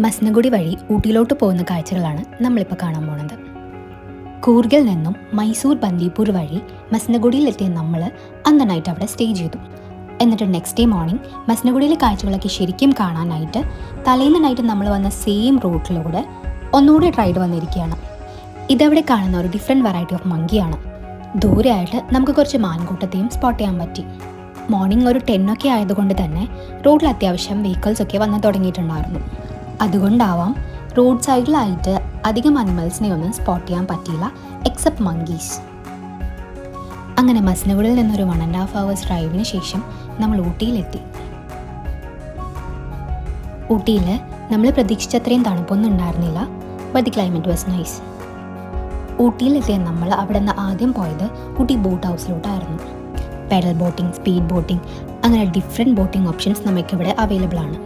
മസ്നഗുഡി വഴി ഊട്ടിയിലോട്ട് പോകുന്ന കാഴ്ചകളാണ് നമ്മളിപ്പോൾ കാണാൻ പോകുന്നത്. കൂർഗിൽ നിന്നും മൈസൂർ ബന്ദിപ്പൂർ വഴി മസ്നഗുഡിയിലെത്തിയ നമ്മൾ അന്ന് നൈറ്റ് അവിടെ സ്റ്റേ ചെയ്തു. എന്നിട്ട് നെക്സ്റ്റ് ഡേ മോർണിംഗ് മസ്നഗുഡിയിലെ കാഴ്ചകളൊക്കെ ശരിക്കും കാണാനായിട്ട് തലേന്ന് നൈറ്റ് നമ്മൾ വന്ന സെയിം റൂട്ടിലൂടെ ഒന്നുകൂടി റൈഡ് വന്നിരിക്കുകയാണ്. ഇതവിടെ കാണുന്ന ഒരു ഡിഫറെൻറ്റ് വെറൈറ്റി ഓഫ് മങ്കിയാണ്. ദൂരെയായിട്ട് നമുക്ക് കുറച്ച് മാൻകൂട്ടത്തെയും സ്പോട്ട് ചെയ്യാൻ പറ്റി. മോർണിംഗ് ഒരു 10 ഒക്കെ ആയതുകൊണ്ട് തന്നെ റോഡിൽ അത്യാവശ്യം വെഹിക്കിൾസ് ഒക്കെ വന്ന് തുടങ്ങിയിട്ടുണ്ടായിരുന്നു. അതുകൊണ്ടാവാം റോഡ് സൈഡിലായിട്ട് അധികം അനിമൽസിനെ ഒന്നും സ്പോട്ട് ചെയ്യാൻ പറ്റിയില്ല, എക്സെപ്റ്റ് മങ്കീസ്. അങ്ങനെ മസ്നഗുഡിൽ നിന്നൊരു 1.5 hours ഡ്രൈവിന് ശേഷം നമ്മൾ ഊട്ടിയിലെത്തി. ഊട്ടിയിൽ നമ്മൾ പ്രതീക്ഷിച്ചത്രയും തണുപ്പൊന്നും ഉണ്ടായിരുന്നില്ല, but the climate was nice. ഊട്ടിയിലെത്തിയ നമ്മൾ അവിടെ നിന്ന് ആദ്യം പോയത് ഊട്ടി ബോട്ട് ഹൗസിലോട്ടായിരുന്നു. പെഡൽ ബോട്ടിംഗ്, സ്പീഡ് ബോട്ടിംഗ്, അങ്ങനെ ഡിഫറെൻറ്റ് ബോട്ടിംഗ് ഓപ്ഷൻസ് നമുക്കിവിടെ അവൈലബിൾ ആണ്.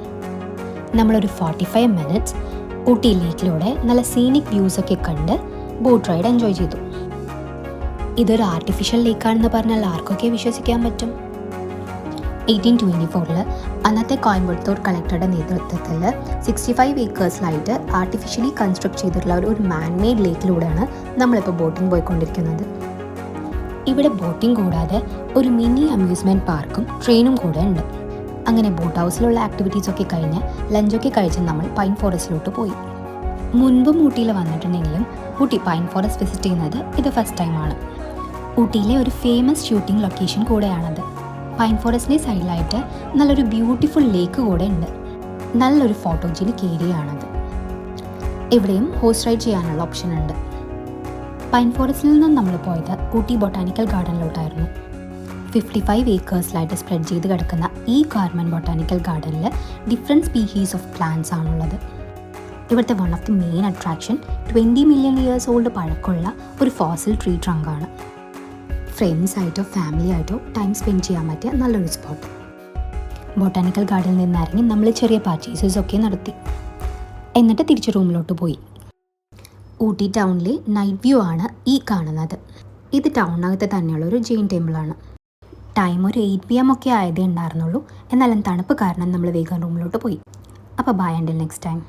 നമ്മളൊരു 45 minutes ഊട്ടി ലേക്കിലൂടെ നല്ല സീനിക് വ്യൂസൊക്കെ കണ്ട് ബോട്ട് റൈഡ് എൻജോയ് ചെയ്തു. ഇതൊരു ആർട്ടിഫിഷ്യൽ ലേക്കാണെന്ന് പറഞ്ഞാൽ ആർക്കൊക്കെ വിശ്വസിക്കാൻ പറ്റും? 1824 അന്നത്തെ കോയമ്പത്തൂർ കളക്ടറുടെ നേതൃത്വത്തിൽ 65 acresലായിട്ട് ആർട്ടിഫിഷ്യലി കൺസ്ട്രക്ട് ചെയ്തിട്ടുള്ള ഒരു മാൻമെയ്ഡ് ലേക്കിലൂടെയാണ് നമ്മളിപ്പോൾ ബോട്ടിംഗ് പോയിക്കൊണ്ടിരിക്കുന്നത്. ഇവിടെ ബോട്ടിംഗ് കൂടാതെ ഒരു മിനി അമ്യൂസ്മെൻറ്റ് പാർക്കും ട്രെയിനും കൂടെ ഉണ്ട്. അങ്ങനെ ബോട്ട് ഹൗസിലുള്ള ആക്ടിവിറ്റീസൊക്കെ കഴിഞ്ഞ് ലഞ്ചൊക്കെ കഴിച്ച് നമ്മൾ പൈൻ ഫോറസ്റ്റിലോട്ട് പോയി. മുൻപും ഊട്ടിയിൽ വന്നിട്ടുണ്ടെങ്കിലും ഊട്ടി പൈൻ ഫോറസ്റ്റ് വിസിറ്റ് ചെയ്യുന്നത് ഇത് ഫസ്റ്റ് ടൈമാണ്. ഊട്ടിയിലെ ഒരു ഫേമസ് ഷൂട്ടിംഗ് ലൊക്കേഷൻ കൂടെയാണത്. പൈൻ ഫോറസ്റ്റിൻ്റെ സൈഡിലായിട്ട് നല്ലൊരു ബ്യൂട്ടിഫുൾ ലേക്ക് കൂടെ ഉണ്ട്. നല്ലൊരു ഫോട്ടോജനിക് ഏരിയയാണത്. ഇവിടെയും ഹോഴ്സ് റൈഡ് ചെയ്യാനുള്ള ഓപ്ഷൻ ഉണ്ട്. പൈൻ ഫോറസ്റ്റിൽ നിന്നും നമ്മൾ പോയത് ഊട്ടി ബൊട്ടാനിക്കൽ ഗാർഡനിലോട്ടായിരുന്നു. 55 acresലായിട്ട് സ്പ്രെഡ് ചെയ്ത് കിടക്കുന്ന ഈ ഗാർമൻ ബൊട്ടാനിക്കൽ ഗാർഡനിൽ ഡിഫറെൻറ്റ് സ്പീഷീസ് ഓഫ് പ്ലാന്റ്സ് ആണുള്ളത്. ഇവിടുത്തെ one of the main attraction 20 million years old പഴക്കമുള്ള ഒരു ഫോസിൽ ട്രീ ട്രങ്കാണ്. ഫ്രണ്ട്സായിട്ടോ ഫാമിലി ആയിട്ടോ ടൈം സ്പെൻഡ് ചെയ്യാൻ പറ്റിയ നല്ലൊരു സ്പോട്ട്. ബൊട്ടാനിക്കൽ ഗാർഡനിൽ നിന്നിറങ്ങി നമ്മൾ ചെറിയ പർച്ചേസസ് ഒക്കെ നടത്തി. എന്നിട്ട് തിരിച്ച് റൂമിലോട്ട് പോയി. ഊട്ടി ടൗണിലെ നൈറ്റ് വ്യൂ ആണ് ഈ കാണുന്നത്. ഇത് ടൗണിനകത്ത് തന്നെയുള്ളൊരു ജെയിൻ ടെമ്പിളാണ്. ടൈം ഒരു 8 PM ഒക്കെ ആയതേ ഉണ്ടായിരുന്നുള്ളൂ. എന്നാലും തണുപ്പ് കാരണം നമ്മൾ വേഗം റൂമിലോട്ട് പോയി. അപ്പോൾ ബൈ അണ്ടിൽ നെക്സ്റ്റ് ടൈം.